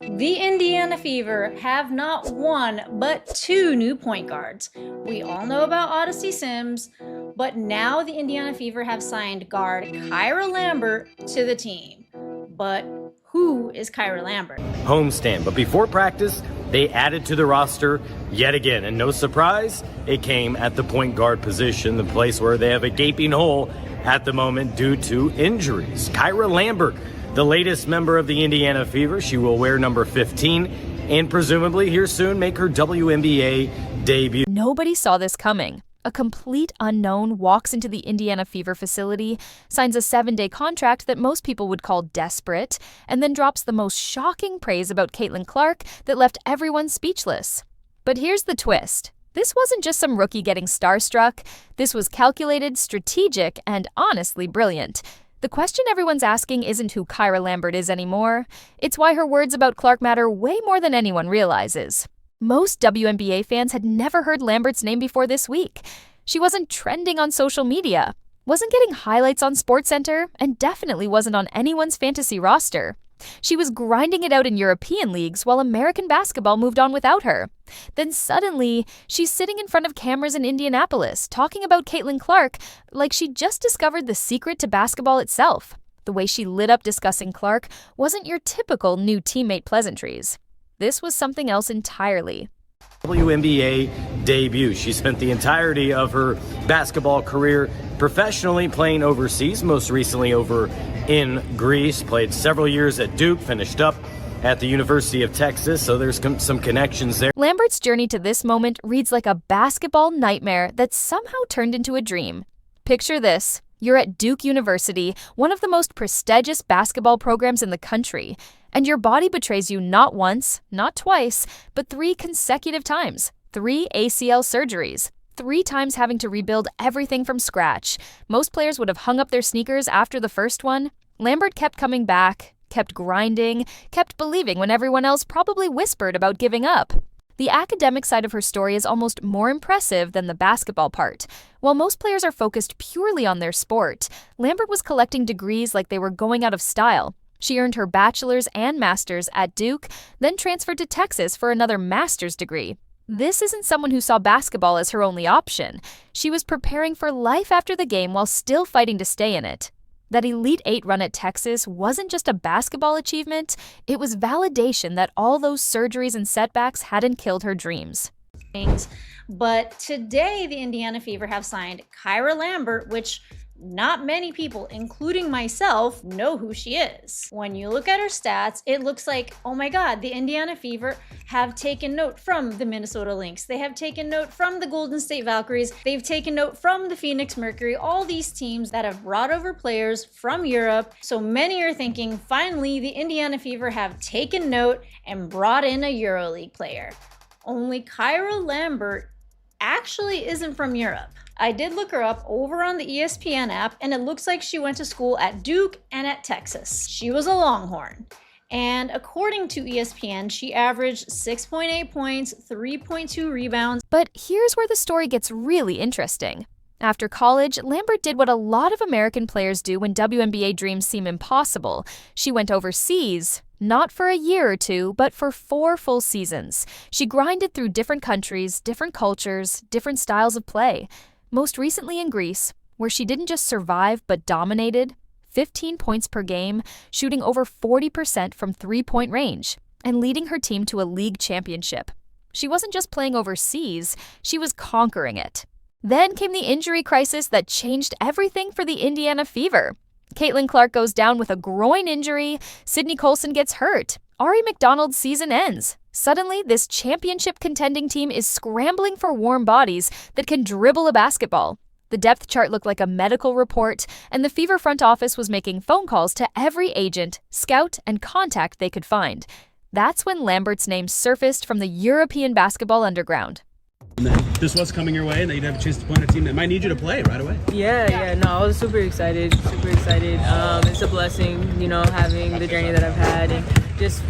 The Indiana Fever have not one, but two new point guards. We all know about Odyssey Sims, but now the Indiana Fever have signed guard Kyra Lambert to the team. But who is Kyra Lambert? Homestand, but before practice, they added to the roster yet again. And no surprise, it came at the point guard position, the place where they have a gaping hole at the moment due to injuries. Kyra Lambert, the latest member of the Indiana Fever. She will wear number 15 and presumably here soon make her WNBA debut. Nobody saw this coming. A complete unknown walks into the Indiana Fever facility, signs a 7-day contract that most people would call desperate, and then drops the most shocking praise about Caitlin Clark that left everyone speechless. But here's the twist. This wasn't just some rookie getting starstruck. This was calculated, strategic, and honestly brilliant. The question everyone's asking isn't who Kyra Lambert is anymore. It's why her words about Clark matter way more than anyone realizes. Most WNBA fans had never heard Lambert's name before this week. She wasn't trending on social media, wasn't getting highlights on SportsCenter, and definitely wasn't on anyone's fantasy roster. She was grinding it out in European leagues while American basketball moved on without her. Then suddenly, she's sitting in front of cameras in Indianapolis talking about Caitlin Clark like she just discovered the secret to basketball itself. The way she lit up discussing Clark wasn't your typical new teammate pleasantries. This was something else entirely. WNBA debut. She spent the entirety of her basketball career professionally playing overseas, most recently over in Greece, played several years at Duke, finished up at the University of Texas, so there's some connections there. Lambert's journey to this moment reads like a basketball nightmare that somehow turned into a dream. Picture this. You're at Duke University, one of the most prestigious basketball programs in the country, and your body betrays you not once, not twice, but 3 consecutive times. 3 ACL surgeries. 3 times having to rebuild everything from scratch. Most players would have hung up their sneakers after the first one. Lambert kept coming back, kept grinding, kept believing when everyone else probably whispered about giving up. The academic side of her story is almost more impressive than the basketball part. While most players are focused purely on their sport, Lambert was collecting degrees like they were going out of style. She earned her bachelor's and master's at Duke, then transferred to Texas for another master's degree. This isn't someone who saw basketball as her only option. She was preparing for life after the game while still fighting to stay in it. That Elite 8 run at Texas wasn't just a basketball achievement, it was validation that all those surgeries and setbacks hadn't killed her dreams. But today, the Indiana Fever have signed Kyra Lambert, which not many people, including myself, know who she is. When you look at her stats, it looks like, oh my God, the Indiana Fever have taken note from the Minnesota Lynx. They have taken note from the Golden State Valkyries. They've taken note from the Phoenix Mercury, all these teams that have brought over players from Europe. So many are thinking, finally, the Indiana Fever have taken note and brought in a EuroLeague player. Only Kyra Lambert actually isn't from Europe. I did look her up over on the ESPN app, and it looks like she went to school at Duke and at Texas. She was a Longhorn. And according to ESPN, she averaged 6.8 points, 3.2 rebounds. But here's where the story gets really interesting. After college, Lambert did what a lot of American players do when WNBA dreams seem impossible. She went overseas, not for a year or two, but for 4 full seasons. She grinded through different countries, different cultures, different styles of play. Most recently in Greece, where she didn't just survive but dominated, 15 points per game, shooting over 40% from 3-point range, and leading her team to a league championship. She wasn't just playing overseas, she was conquering it. Then came the injury crisis that changed everything for the Indiana Fever. Caitlin Clark goes down with a groin injury, Sydney Colson gets hurt, Ari McDonald's season ends. Suddenly, this championship contending team is scrambling for warm bodies that can dribble a basketball. The depth chart looked like a medical report, and the Fever front office was making phone calls to every agent, scout, and contact they could find. That's when Lambert's name surfaced from the European basketball underground. And then this was coming your way, and then you'd have a chance to play on a team that might need you to play right away. No, I was super excited. It's a blessing, having the journey that I've had and just,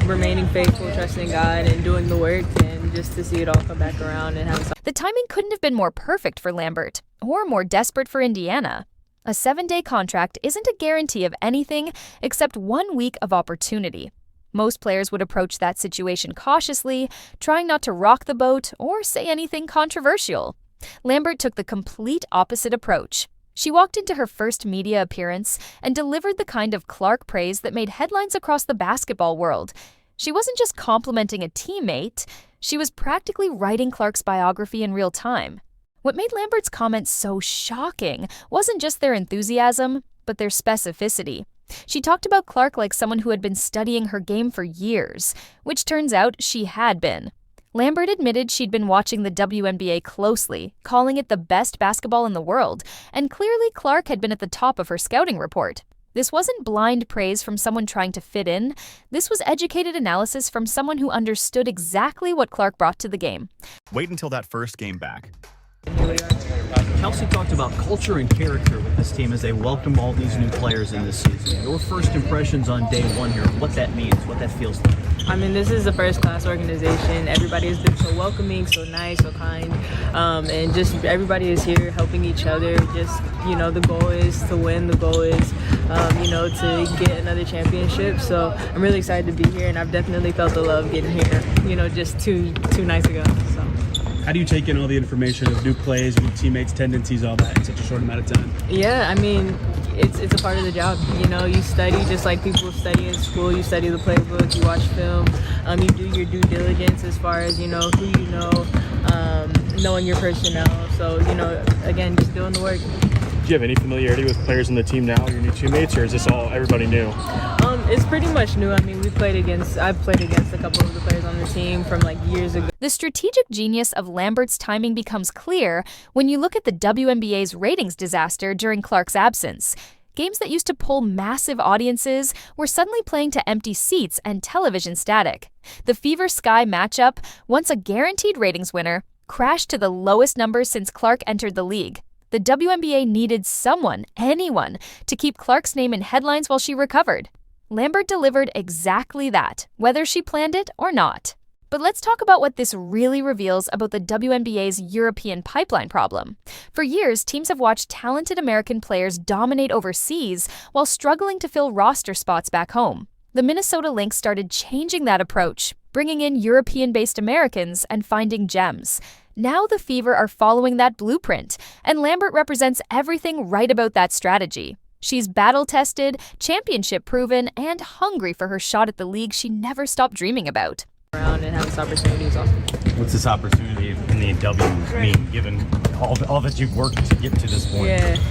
remaining faithful, trusting God and doing the work and just to see it all come back around and have. The timing couldn't have been more perfect for Lambert or more desperate for Indiana. A 7-day contract isn't a guarantee of anything except 1 week of opportunity. Most players would approach that situation cautiously, trying not to rock the boat or say anything controversial. Lambert took the complete opposite approach. She walked into her first media appearance and delivered the kind of Clark praise that made headlines across the basketball world. She wasn't just complimenting a teammate, she was practically writing Clark's biography in real time. What made Lambert's comments so shocking wasn't just their enthusiasm, but their specificity. She talked about Clark like someone who had been studying her game for years, which turns out she had been. Lambert admitted she'd been watching the WNBA closely, calling it the best basketball in the world, and clearly Clark had been at the top of her scouting report. This wasn't blind praise from someone trying to fit in. This was educated analysis from someone who understood exactly what Clark brought to the game. Wait until that first game back. Chelsea talked about culture and character with this team as they welcome all these new players in this season. Your first impressions on day one here, what that means, what that feels like. I mean, this is a first-class organization. Everybody has been so welcoming, so nice, so kind, and just everybody is here helping each other. Just, the goal is to win. The goal is, to get another championship. So I'm really excited to be here, and I've definitely felt the love getting here, just two nights ago. So. How do you take in all the information of new plays, new teammates, tendencies, all that in such a short amount of time? Yeah, I mean, it's a part of the job. You study just like people study in school. You study the playbook, you watch film, you do your due diligence as far as, who you know, knowing your personnel. So, again, just doing the work. Do you have any familiarity with players on the team now, your new teammates, or is this all everybody new? It's pretty much new. I mean, I've played against a couple of the players on the team from years ago. The strategic genius of Lambert's timing becomes clear when you look at the WNBA's ratings disaster during Clark's absence. Games that used to pull massive audiences were suddenly playing to empty seats and television static. The Fever Sky matchup, once a guaranteed ratings winner, crashed to the lowest numbers since Clark entered the league. The WNBA needed someone, anyone, to keep Clark's name in headlines while she recovered. Lambert delivered exactly that, whether she planned it or not. But let's talk about what this really reveals about the WNBA's European pipeline problem. For years, teams have watched talented American players dominate overseas while struggling to fill roster spots back home. The Minnesota Lynx started changing that approach, bringing in European-based Americans and finding gems. Now the Fever are following that blueprint, and Lambert represents everything right about that strategy. She's battle-tested, championship-proven, and hungry for her shot at the league she never stopped dreaming about. Around and have this opportunity is awesome. What's this opportunity in the W mean, given all that you've worked to get to this point?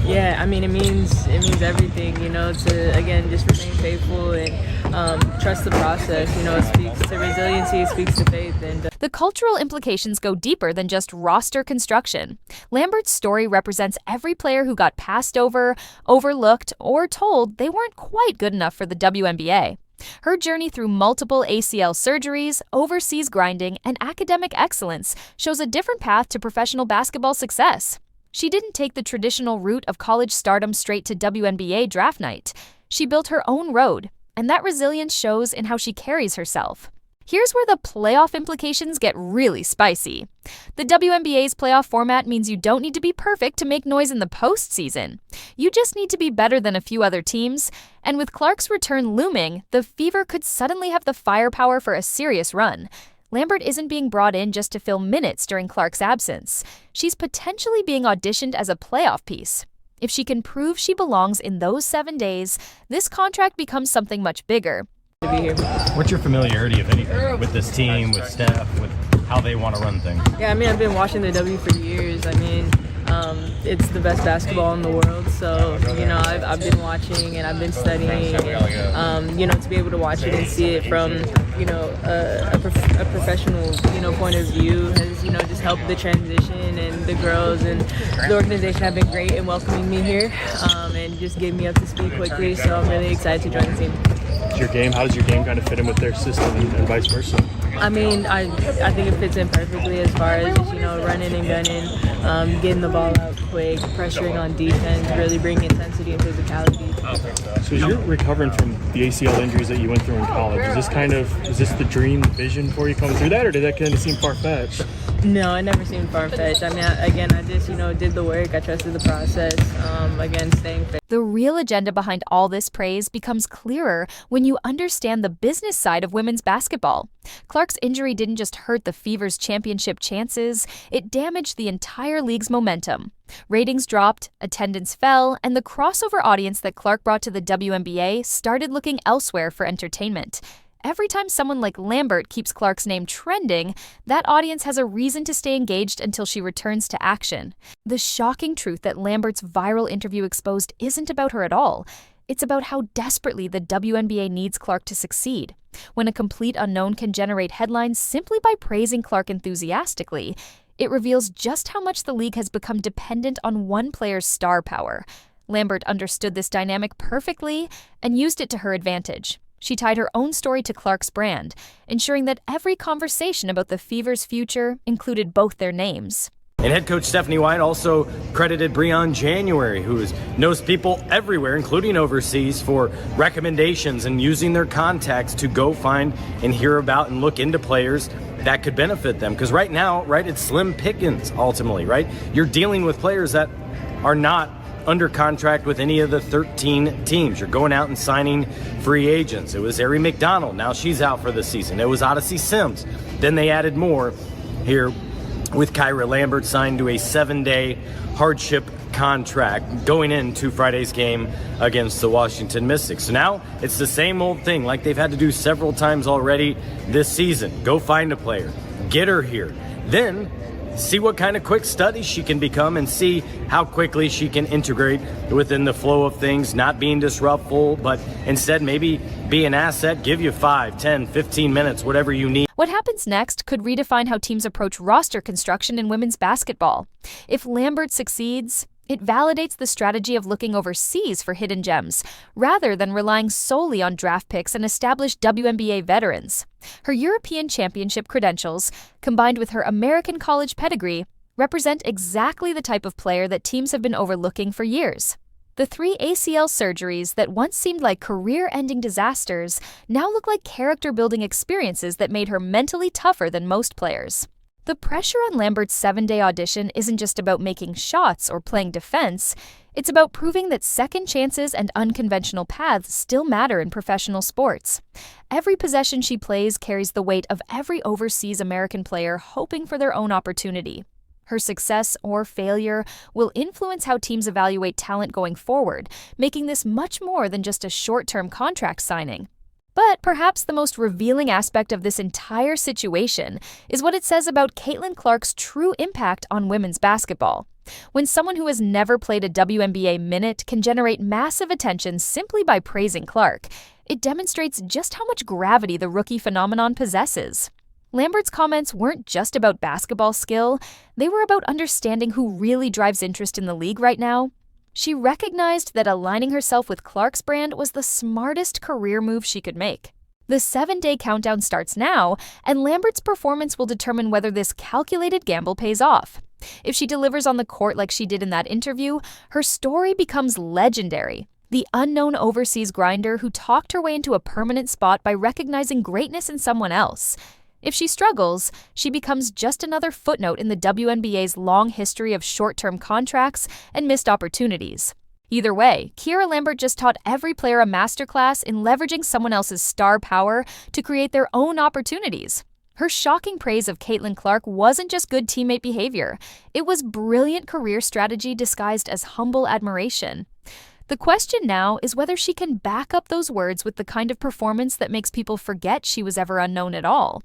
Yeah. I mean, it means everything. To again just remain faithful and trust the process. It speaks to resiliency, it speaks to faith, and. The cultural implications go deeper than just roster construction. Lambert's story represents every player who got passed over, overlooked, or told they weren't quite good enough for the WNBA. Her journey through multiple ACL surgeries, overseas grinding, and academic excellence shows a different path to professional basketball success. She didn't take the traditional route of college stardom straight to WNBA draft night. She built her own road, and that resilience shows in how she carries herself. Here's where the playoff implications get really spicy. The WNBA's playoff format means you don't need to be perfect to make noise in the postseason. You just need to be better than a few other teams, and with Clark's return looming, the Fever could suddenly have the firepower for a serious run. Lambert isn't being brought in just to fill minutes during Clark's absence. She's potentially being auditioned as a playoff piece. If she can prove she belongs in those 7 days, this contract becomes something much bigger. To be here. What's your familiarity, if anything, with this team, with Steph, with how they want to run things? Yeah, I mean, I've been watching the W for years. I mean, it's the best basketball in the world. So, I've been watching and I've been studying. And, to be able to watch it and see it from, a professional, point of view has, just helped the transition. And the girls and the organization have been great in welcoming me here and just getting me up to speed quickly. So I'm really excited to join the team. How does your game kind of fit in with their system and vice versa? I mean, I think it fits in perfectly as far as running and gunning, getting the ball out quick, pressuring on defense, really bringing intensity and physicality. So as you're recovering from the ACL injuries that you went through in college, is this the dream vision for you coming through that, or did that kind of seem far-fetched? No, it never seemed far-fetched. I mean, I just, did the work. I trusted the process. Again, staying fit. The real agenda behind all this praise becomes clearer when you understand the business side of women's basketball. Clark's injury didn't just hurt the Fever's championship chances, it damaged the entire league's momentum. Ratings dropped, attendance fell, and the crossover audience that Clark brought to the WNBA started looking elsewhere for entertainment. Every time someone like Lambert keeps Clark's name trending, that audience has a reason to stay engaged until she returns to action. The shocking truth that Lambert's viral interview exposed isn't about her at all. It's about how desperately the WNBA needs Clark to succeed. When a complete unknown can generate headlines simply by praising Clark enthusiastically, it reveals just how much the league has become dependent on one player's star power. Lambert understood this dynamic perfectly and used it to her advantage. She tied her own story to Clark's brand, ensuring that every conversation about the Fever's future included both their names. And head coach Stephanie White also credited Breon January, who knows people everywhere, including overseas, for recommendations and using their contacts to go find and hear about and look into players that could benefit them. Because right now, it's slim pickings ultimately, right? You're dealing with players that are not under contract with any of the 13 teams. You're going out and signing free agents. It was Ari McDonald. Now she's out for the season. It was Odyssey Sims. Then they added more here with Kyra Lambert signed to a 7-day hardship contract going into Friday's game against the Washington Mystics. So now it's the same old thing like they've had to do several times already this season. Go find a player, get her here, then see what kind of quick study she can become and see how quickly she can integrate within the flow of things, not being disruptful, but instead maybe be an asset, give you 5, 10, 15 minutes, whatever you need. What happens next could redefine how teams approach roster construction in women's basketball. If Lambert succeeds, it validates the strategy of looking overseas for hidden gems, rather than relying solely on draft picks and established WNBA veterans. Her European championship credentials, combined with her American college pedigree, represent exactly the type of player that teams have been overlooking for years. The 3 ACL surgeries that once seemed like career-ending disasters now look like character-building experiences that made her mentally tougher than most players. The pressure on Lambert's 7-day audition isn't just about making shots or playing defense. It's about proving that second chances and unconventional paths still matter in professional sports. Every possession she plays carries the weight of every overseas American player hoping for their own opportunity. Her success or failure will influence how teams evaluate talent going forward, making this much more than just a short-term contract signing. But perhaps the most revealing aspect of this entire situation is what it says about Caitlin Clark's true impact on women's basketball. When someone who has never played a WNBA minute can generate massive attention simply by praising Clark, it demonstrates just how much gravity the rookie phenomenon possesses. Lambert's comments weren't just about basketball skill, they were about understanding who really drives interest in the league right now. She recognized that aligning herself with Clark's brand was the smartest career move she could make. The 7-day countdown starts now, and Lambert's performance will determine whether this calculated gamble pays off. If she delivers on the court like she did in that interview, her story becomes legendary. The unknown overseas grinder who talked her way into a permanent spot by recognizing greatness in someone else. If she struggles, she becomes just another footnote in the WNBA's long history of short-term contracts and missed opportunities. Either way, Kyra Lambert just taught every player a masterclass in leveraging someone else's star power to create their own opportunities. Her shocking praise of Caitlin Clark wasn't just good teammate behavior. It was brilliant career strategy disguised as humble admiration. The question now is whether she can back up those words with the kind of performance that makes people forget she was ever unknown at all.